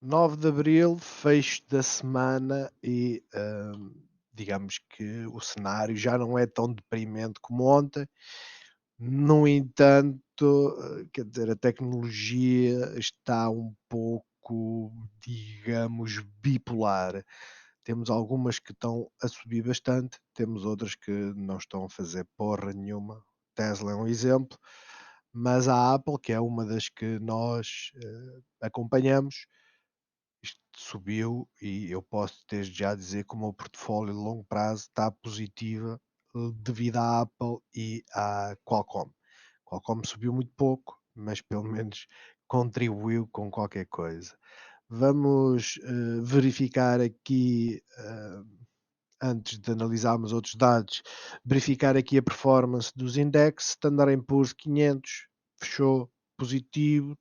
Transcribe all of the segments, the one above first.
9 de Abril, fecho da semana e, digamos que o cenário já não é tão deprimente como ontem. No entanto, quer dizer, a tecnologia está um pouco, digamos, bipolar. Temos algumas que estão a subir bastante, temos outras que não estão a fazer porra nenhuma. Tesla é um exemplo, mas a Apple, que é uma das que nós, acompanhamos, isto subiu e eu posso desde já dizer que o meu portfólio de longo prazo está positiva, devido à Apple e à Qualcomm. Qualcomm subiu muito pouco, mas pelo menos contribuiu com qualquer coisa. Vamos, verificar aqui, antes de analisarmos outros dados, verificar aqui a performance dos index. Standard& Poor's 500 fechou positivo,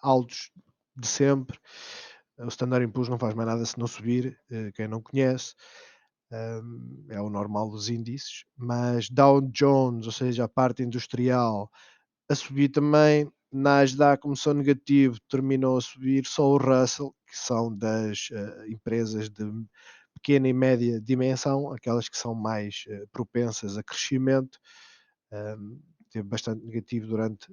altos de sempre. O Standard& Poor's não faz mais nada se não subir, quem não conhece, é o normal dos índices, mas Dow Jones, ou seja, a parte industrial, a subir também. Nasdaq começou negativo, terminou a subir. Só o Russell, que são das empresas de pequena e média dimensão, aquelas que são mais propensas a crescimento, esteve bastante negativo durante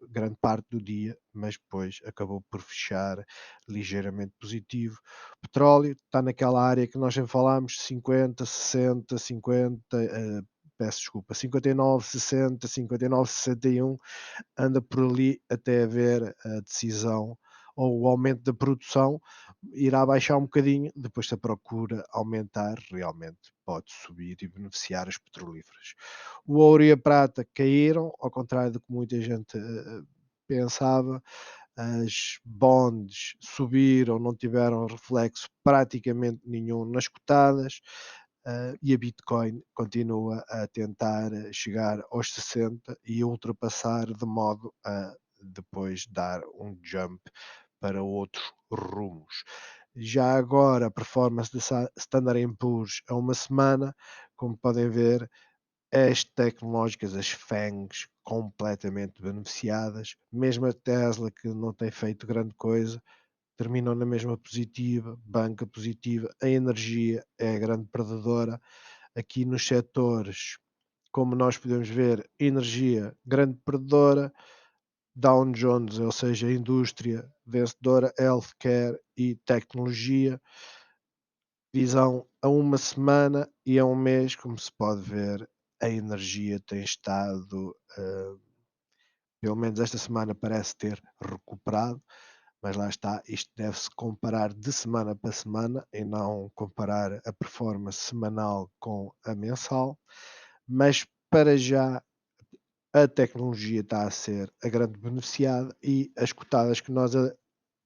grande parte do dia, mas depois acabou por fechar ligeiramente positivo. Petróleo está naquela área que nós sempre falámos, 50, 60, 50, peço desculpa, 59, 60, 59, 61, anda por ali até haver a decisão ou o aumento da produção. Irá baixar um bocadinho, depois se a procura aumentar, realmente pode subir e beneficiar as petrolíferas. O ouro e a prata caíram, ao contrário do que muita gente pensava. As bonds subiram, não tiveram reflexo praticamente nenhum nas cotadas. E a Bitcoin continua a tentar chegar aos 60 e ultrapassar, de modo a depois dar um jump para outros rumos. Já agora, a performance da Standard& Poor's há uma semana, como podem ver, as tecnológicas, as FANGs, completamente beneficiadas. Mesmo a Tesla, que não tem feito grande coisa, terminou na mesma positiva, banca positiva. A energia é a grande perdedora. Aqui nos setores, como nós podemos ver, energia, grande perdedora. Dow Jones, ou seja, a indústria vencedora, healthcare e tecnologia. Visão a uma semana e a um mês, como se pode ver, a energia tem estado, pelo menos esta semana parece ter recuperado, mas lá está, isto deve-se comparar de semana para semana e não comparar a performance semanal com a mensal. Mas para já a tecnologia está a ser a grande beneficiada e as cotadas que nós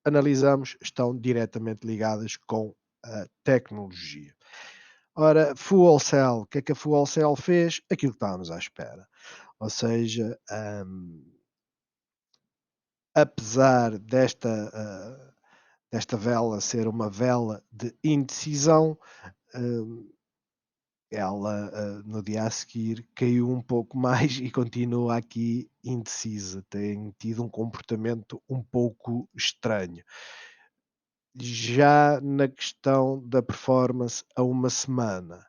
analisamos estão diretamente ligadas com a tecnologia. Ora, Fuel Cell, o que é que a Fuel Cell fez? Aquilo que estávamos à espera. Ou seja, apesar desta vela ser uma vela de indecisão, hum, ela no dia a seguir caiu um pouco mais e continua aqui indecisa. Tem tido um comportamento um pouco estranho. Já na questão da performance a uma semana,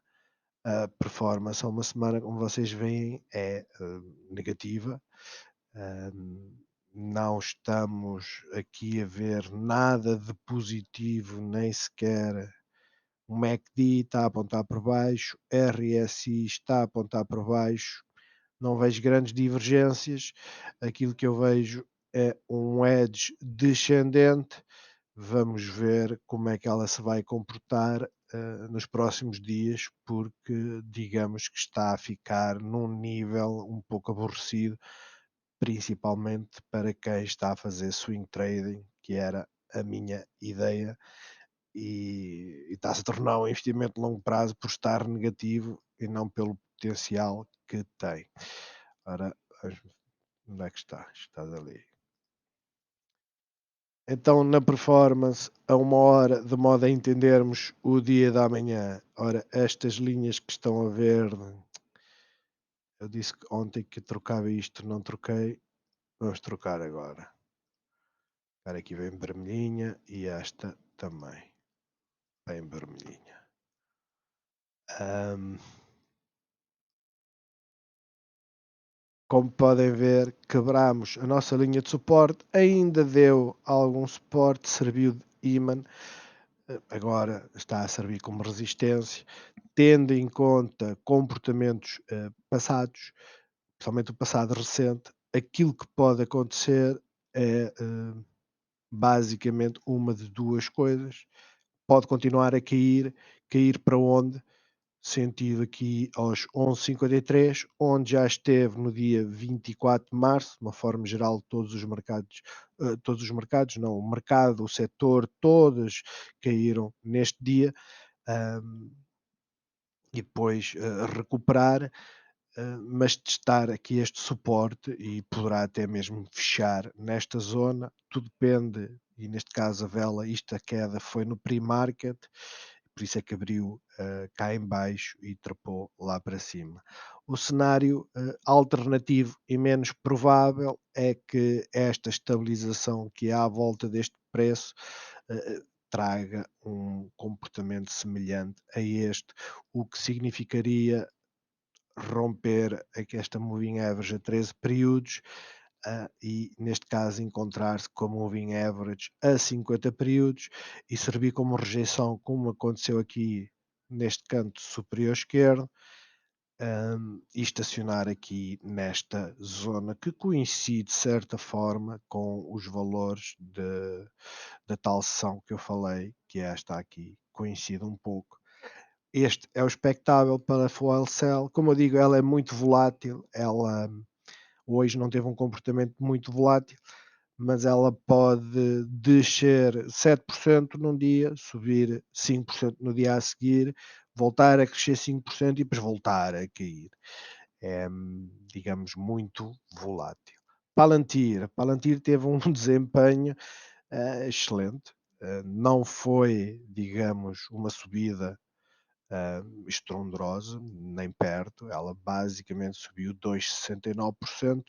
a performance a uma semana, como vocês veem, é negativa. Não estamos aqui a ver nada de positivo, nem sequer o MACD está a apontar por baixo, RSI está a apontar por baixo, não vejo grandes divergências. Aquilo que eu vejo é um edge descendente. Vamos ver como é que ela se vai comportar nos próximos dias, porque digamos que está a ficar num nível um pouco aborrecido, principalmente para quem está a fazer swing trading, que era a minha ideia, e está-se a tornar um investimento de longo prazo por estar negativo e não pelo potencial que tem. Ora, onde é que está? Está ali. Então, na performance, a uma hora, de modo a entendermos o dia da manhã. Ora, estas linhas que estão a ver, eu disse que ontem que trocava isto, não troquei, vamos trocar agora. Espera, aqui bem vermelhinha e esta também bem vermelhinha. Ahm, Como podem ver, quebramos a nossa linha de suporte, ainda deu algum suporte, serviu de ímã, agora está a servir como resistência, tendo em conta comportamentos passados, principalmente o passado recente, aquilo que pode acontecer é basicamente uma de duas coisas. Pode continuar a cair, cair para onde? Sentido aqui aos 11,53, onde já esteve no dia 24 de março, de uma forma geral, todos os mercados, não, o mercado, o setor, todos caíram neste dia, hum, e depois recuperar, mas testar aqui este suporte e poderá até mesmo fechar nesta zona, tudo depende, e neste caso a vela, isto a queda foi no pre-market, por isso é que abriu cá em baixo e trepou lá para cima. O cenário alternativo e menos provável é que esta estabilização que há à volta deste preço traga um comportamento semelhante a este, o que significaria romper aqui esta moving average a 13 períodos e, neste caso, encontrar-se com a moving average a 50 períodos e servir como rejeição, como aconteceu aqui neste canto superior esquerdo, e estacionar aqui nesta zona que coincide, de certa forma, com os valores da tal sessão que eu falei, que é esta aqui, coincide um pouco. Este é o expectável para a Fuel Cell. Como eu digo, ela é muito volátil. Ela hoje não teve um comportamento muito volátil, mas ela pode descer 7% num dia, subir 5% no dia a seguir, voltar a crescer 5% e depois voltar a cair. É, digamos, muito volátil. Palantir teve um desempenho excelente. Não foi, digamos, uma subida estrondosa, nem perto. Ela basicamente subiu 2,69%,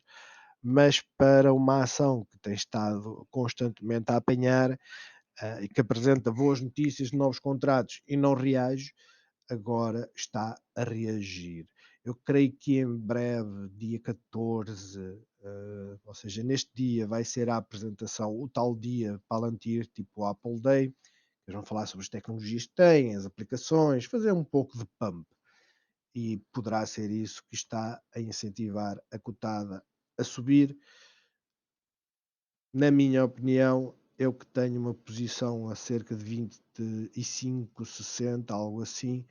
mas para uma ação que tem estado constantemente a apanhar e que apresenta boas notícias de novos contratos e não reage, agora está a reagir. Eu creio que em breve, dia 14, ou seja, neste dia vai ser a apresentação, o tal dia Palantir, tipo o Apple Day. Eles vão falar sobre as tecnologias que têm, as aplicações, fazer um pouco de pump. E poderá ser isso que está a incentivar a cotada a subir. Na minha opinião, eu que tenho uma posição a cerca de 25,60, algo assim,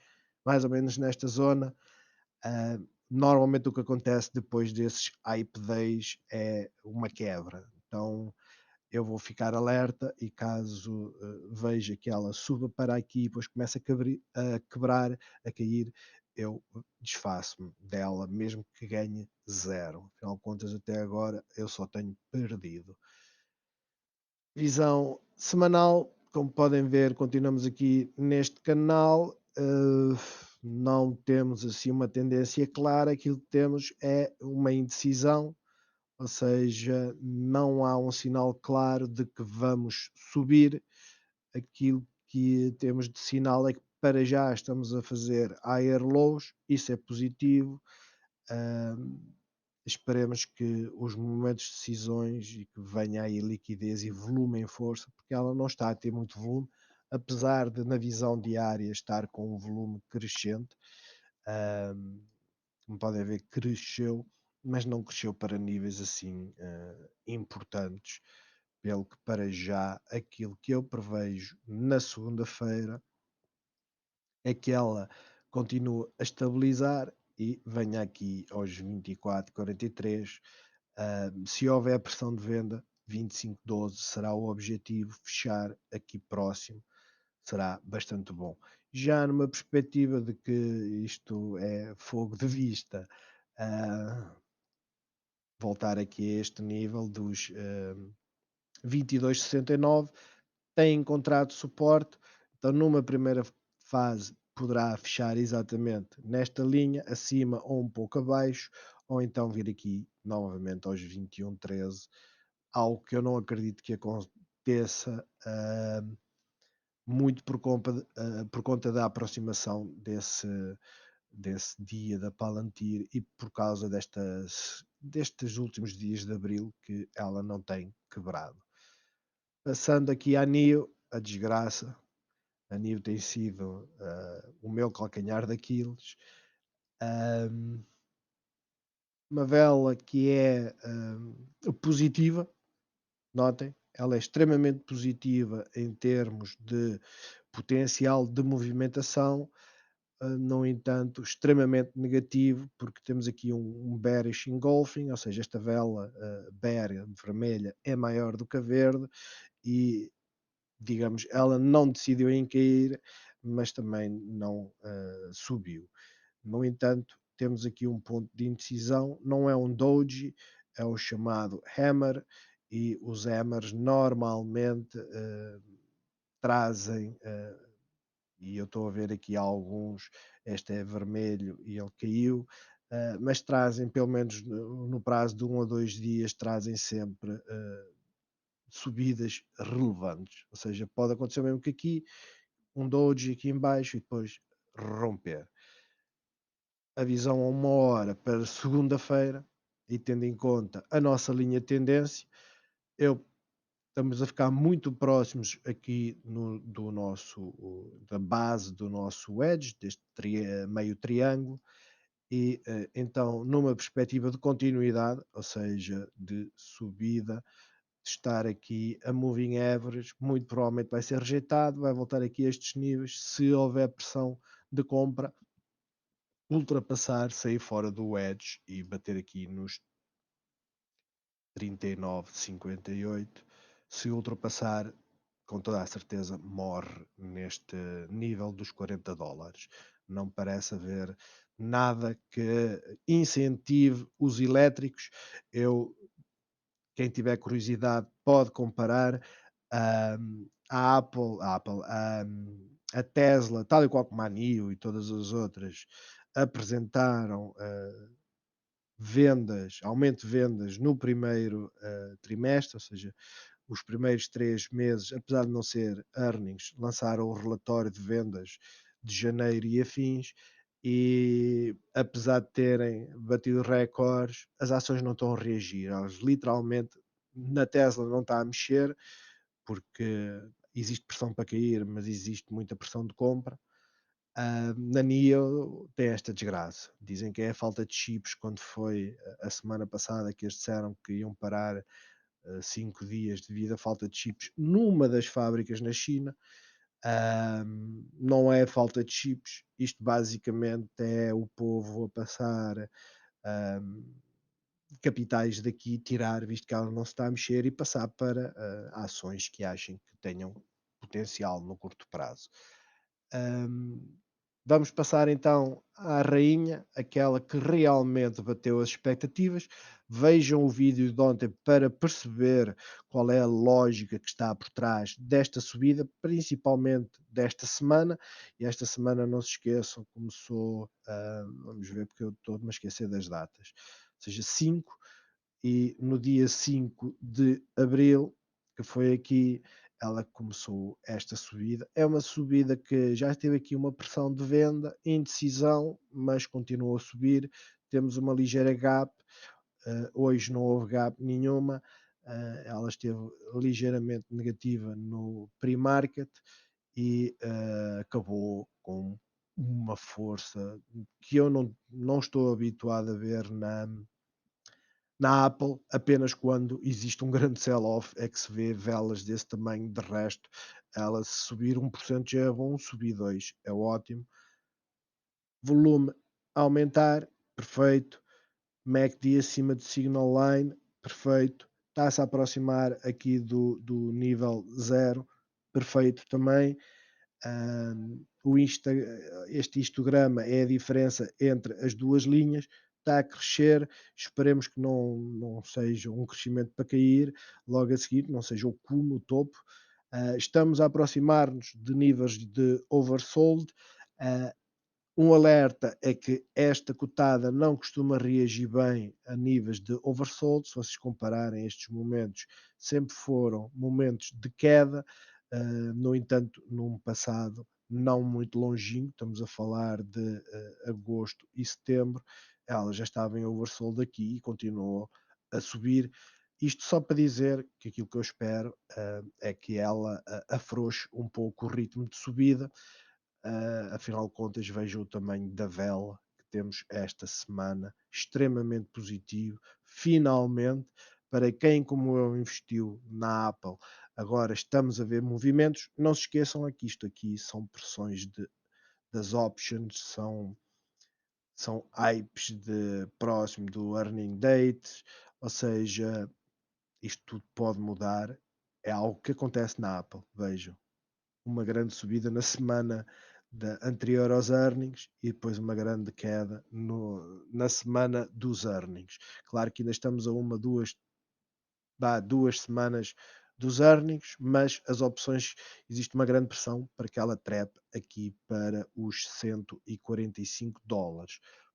mais ou menos nesta zona. Normalmente o que acontece depois desses hype days é uma quebra. Então eu vou ficar alerta e caso veja que ela suba para aqui e depois começa a quebrar, a cair, eu desfaço-me dela, mesmo que ganhe zero. Afinal de contas, até agora eu só tenho perdido. Visão semanal, como podem ver, continuamos aqui neste canal. Não temos assim uma tendência clara, aquilo que temos é uma indecisão, ou seja, não há um sinal claro de que vamos subir. Aquilo que temos de sinal é que para já estamos a fazer higher lows, isso é positivo. Hum, Esperemos que os momentos de decisões e que venha aí liquidez e volume em força, porque ela não está a ter muito volume, apesar de na visão diária estar com um volume crescente. Hum, Como podem ver, cresceu, mas não cresceu para níveis assim importantes, pelo que para já aquilo que eu prevejo na segunda-feira é que ela continue a estabilizar e venha aqui aos 24,43. Se houver pressão de venda, 25,12 será o objetivo, fechar aqui próximo será bastante bom. Já numa perspectiva de que isto é fogo de vista, voltar aqui a este nível dos 22,69, tem encontrado suporte, então numa primeira fase poderá fechar exatamente nesta linha, acima ou um pouco abaixo, ou então vir aqui novamente aos 21,13, algo que eu não acredito que aconteça, muito por conta da aproximação desse dia da Palantir e por causa destes últimos dias de abril que ela não tem quebrado. Passando aqui à NIO, a desgraça. A NIO tem sido o meu calcanhar daqueles. Ahm, uma vela que é positiva, notem, ela é extremamente positiva em termos de potencial de movimentação, no entanto, extremamente negativo, porque temos aqui um bearish engulfing, ou seja, esta vela bear vermelha é maior do que a verde e, digamos, ela não decidiu em cair, mas também não subiu. No entanto, temos aqui um ponto de indecisão, não é um doji, é o chamado hammer, e os hammers normalmente trazem, e eu estou a ver aqui alguns, este é vermelho e ele caiu, mas trazem, pelo menos no prazo de 1 a 2 dias, trazem sempre subidas relevantes. Ou seja, pode acontecer mesmo que aqui, um doji aqui em baixo e depois romper. A visão a 1 hora para segunda-feira e tendo em conta a nossa linha de tendência, eu estamos a ficar muito próximos aqui do da base do nosso wedge, deste meio triângulo, e então, numa perspectiva de continuidade, ou seja, de subida, de estar aqui a moving average, muito provavelmente vai ser rejeitado, vai voltar aqui a estes níveis, se houver pressão de compra, ultrapassar, sair fora do edge e bater aqui nos 39,58. Se ultrapassar, com toda a certeza, morre neste nível dos $40. Não parece haver nada que incentive os elétricos. Quem tiver curiosidade pode comparar a Tesla, tal e qual como a NIO e todas as outras, apresentaram aumento de vendas no primeiro trimestre, ou seja, os primeiros 3 meses, apesar de não ser earnings, lançaram o relatório de vendas de janeiro e afins, e apesar de terem batido recordes, as ações não estão a reagir. Elas literalmente, na Tesla não está a mexer, porque existe pressão para cair, mas existe muita pressão de compra. Na NIO tem esta desgraça. Dizem que é a falta de chips, quando foi a semana passada que eles disseram que iam parar 5 dias devido à falta de chips numa das fábricas na China. Não é falta de chips, isto basicamente é o povo a passar capitais daqui, tirar, visto que ela não se está a mexer, e passar para ações que achem que tenham potencial no curto prazo. Vamos passar então à rainha, aquela que realmente bateu as expectativas. Vejam o vídeo de ontem para perceber qual é a lógica que está por trás desta subida, principalmente desta semana. E esta semana, não se esqueçam, começou, vamos ver porque eu estou-me a esquecer das datas, ou seja, 5, e no dia 5 de abril, que foi aqui, ela começou esta subida. É uma subida que já teve aqui uma pressão de venda, indecisão, mas continuou a subir. Temos uma ligeira gap, hoje não houve gap nenhuma, ela esteve ligeiramente negativa no pre-market e acabou com uma força que eu não estou habituado a ver na Apple. Apenas quando existe um grande sell-off é que se vê velas desse tamanho. De resto, ela, se subir 1% já é bom, subir 2 é ótimo. Volume a aumentar, perfeito. MACD acima de signal line, perfeito. Está-se a aproximar aqui do nível 0, perfeito também. Este histograma é a diferença entre as duas linhas, está a crescer, esperemos que não seja um crescimento para cair logo a seguir, não seja o cume, o topo. Estamos a aproximar-nos de níveis de oversold, Um alerta é que esta cotada não costuma reagir bem a níveis de oversold, se vocês compararem estes momentos, sempre foram momentos de queda, no entanto, num passado não muito longínquo, estamos a falar de, agosto e setembro, ela já estava em oversold aqui e continuou a subir. Isto só para dizer que aquilo que eu espero, é que ela afrouxe um pouco o ritmo de subida. Afinal de contas, veja o tamanho da vela que temos esta semana, extremamente positivo. Finalmente, para quem, como eu, investiu na Apple, agora estamos a ver movimentos. Não se esqueçam aqui, isto aqui são pressões das options, são hypes de próximo do earning date, ou seja, isto tudo pode mudar. É algo que acontece na Apple, vejam uma grande subida na semana anterior aos earnings e depois uma grande queda na semana dos earnings. Claro que ainda estamos a duas semanas dos earnings, mas as opções, existe uma grande pressão para que ela trepe aqui para os US$ 145.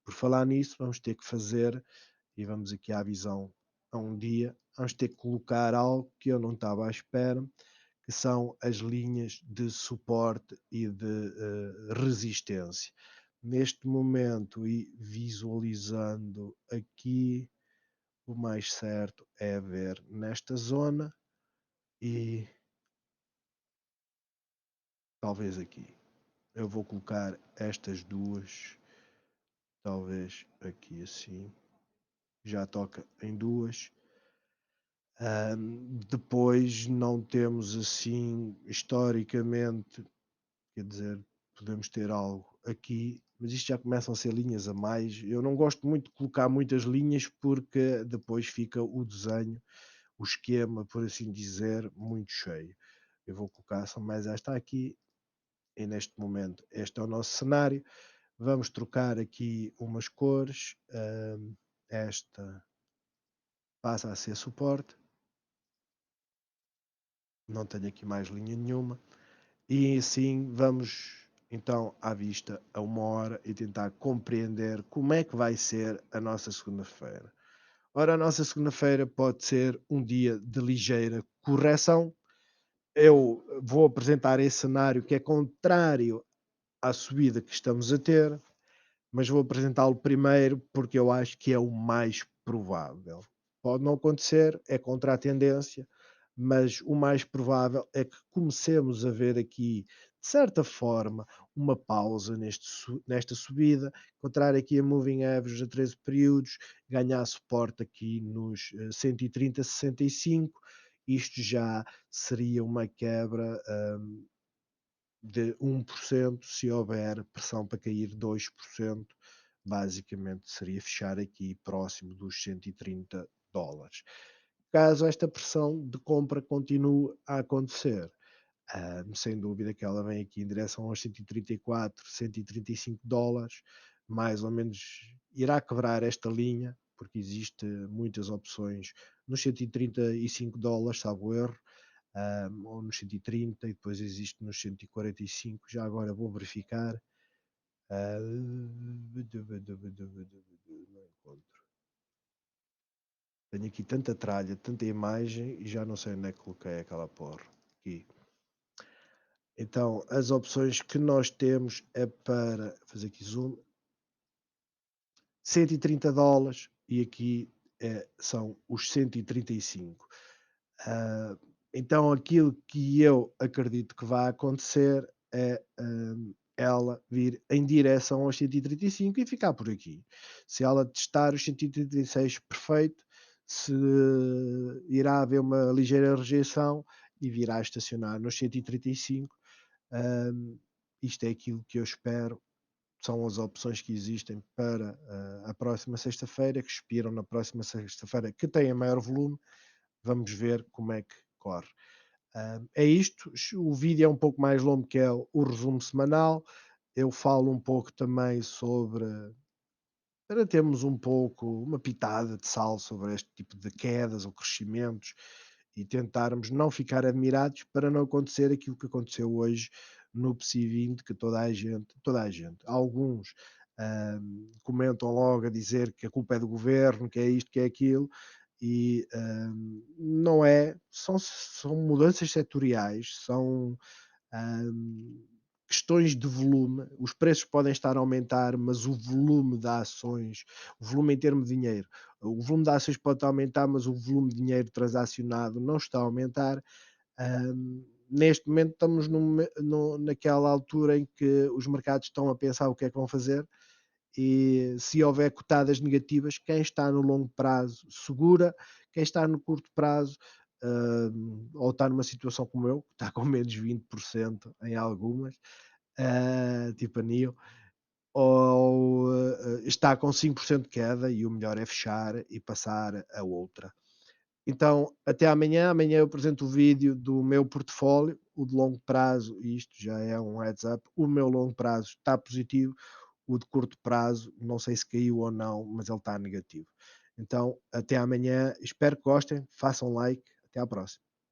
Por falar nisso, vamos ter que fazer, e vamos aqui à visão a um dia, vamos ter que colocar algo que eu não estava à espera, que são as linhas de suporte e de resistência. Neste momento, e visualizando aqui, o mais certo é ver nesta zona e talvez aqui. Eu vou colocar estas duas, talvez aqui assim, já toca em duas. Depois não temos assim historicamente. Quer dizer, podemos ter algo aqui, mas isto já começam a ser linhas a mais. Eu não gosto muito de colocar muitas linhas porque depois fica o desenho, o esquema, por assim dizer, muito cheio. Eu vou colocar só mais esta aqui e neste momento este é o nosso cenário. Vamos trocar aqui umas cores. Esta passa a ser suporte. Não tenho aqui mais linha nenhuma. E assim vamos então à vista a 1 hora e tentar compreender como é que vai ser a nossa segunda-feira. Ora, a nossa segunda-feira pode ser um dia de ligeira correção. Eu vou apresentar esse cenário que é contrário à subida que estamos a ter, mas vou apresentá-lo primeiro porque eu acho que é o mais provável. Pode não acontecer, é contra a tendência, mas o mais provável é que comecemos a ver aqui, de certa forma, uma pausa nesta subida, encontrar aqui a moving average a 13 períodos, ganhar suporte aqui nos 130,65. Isto já seria uma quebra de 1%. Se houver pressão para cair 2%, basicamente seria fechar aqui próximo dos US$ 130. Caso esta pressão de compra continue a acontecer, sem dúvida que ela vem aqui em direção aos 134, US$ 135, mais ou menos irá quebrar esta linha, porque existe muitas opções nos US$ 135, salvo erro, ou nos 130 e depois existe nos 145. Já agora vou verificar. Não encontro. Tenho aqui tanta tralha, tanta imagem e já não sei onde é que coloquei aquela porra. Aqui. Então, as opções que nós temos é para fazer aqui zoom, US$ 130 e aqui são os 135. Ah, então, aquilo que eu acredito que vai acontecer é ela vir em direção aos 135 e ficar por aqui. Se ela testar os 136, perfeito. Se irá haver uma ligeira rejeição e virá estacionar nos 135. Um, Isto é aquilo que eu espero. São as opções que existem para a próxima sexta-feira, que expiram na próxima sexta-feira, que têm maior volume. Vamos ver como é que corre. É isto. O vídeo é um pouco mais longo que é o resumo semanal. Eu falo um pouco também sobre, para termos um pouco, uma pitada de sal sobre este tipo de quedas ou crescimentos e tentarmos não ficar admirados para não acontecer aquilo que aconteceu hoje no PSI 20, que toda a gente, alguns comentam logo a dizer que a culpa é do governo, que é isto, que é aquilo, e não é, são mudanças setoriais, são hum, questões de volume, os preços podem estar a aumentar, mas o volume de ações, o volume em termos de dinheiro, o volume de ações pode aumentar, mas o volume de dinheiro transacionado não está a aumentar. Neste momento estamos naquela altura em que os mercados estão a pensar o que é que vão fazer e se houver cotadas negativas, quem está no longo prazo segura, quem está no curto prazo, ou está numa situação como eu, que está com menos 20% em algumas, tipo a NIO, ou está com 5% de queda e o melhor é fechar e passar a outra. Então, até amanhã. Amanhã eu apresento o vídeo do meu portfólio, o de longo prazo, e isto já é um heads up. O meu longo prazo está positivo, o de curto prazo, não sei se caiu ou não, mas ele está negativo. Então, até amanhã, espero que gostem, façam like, até à próxima.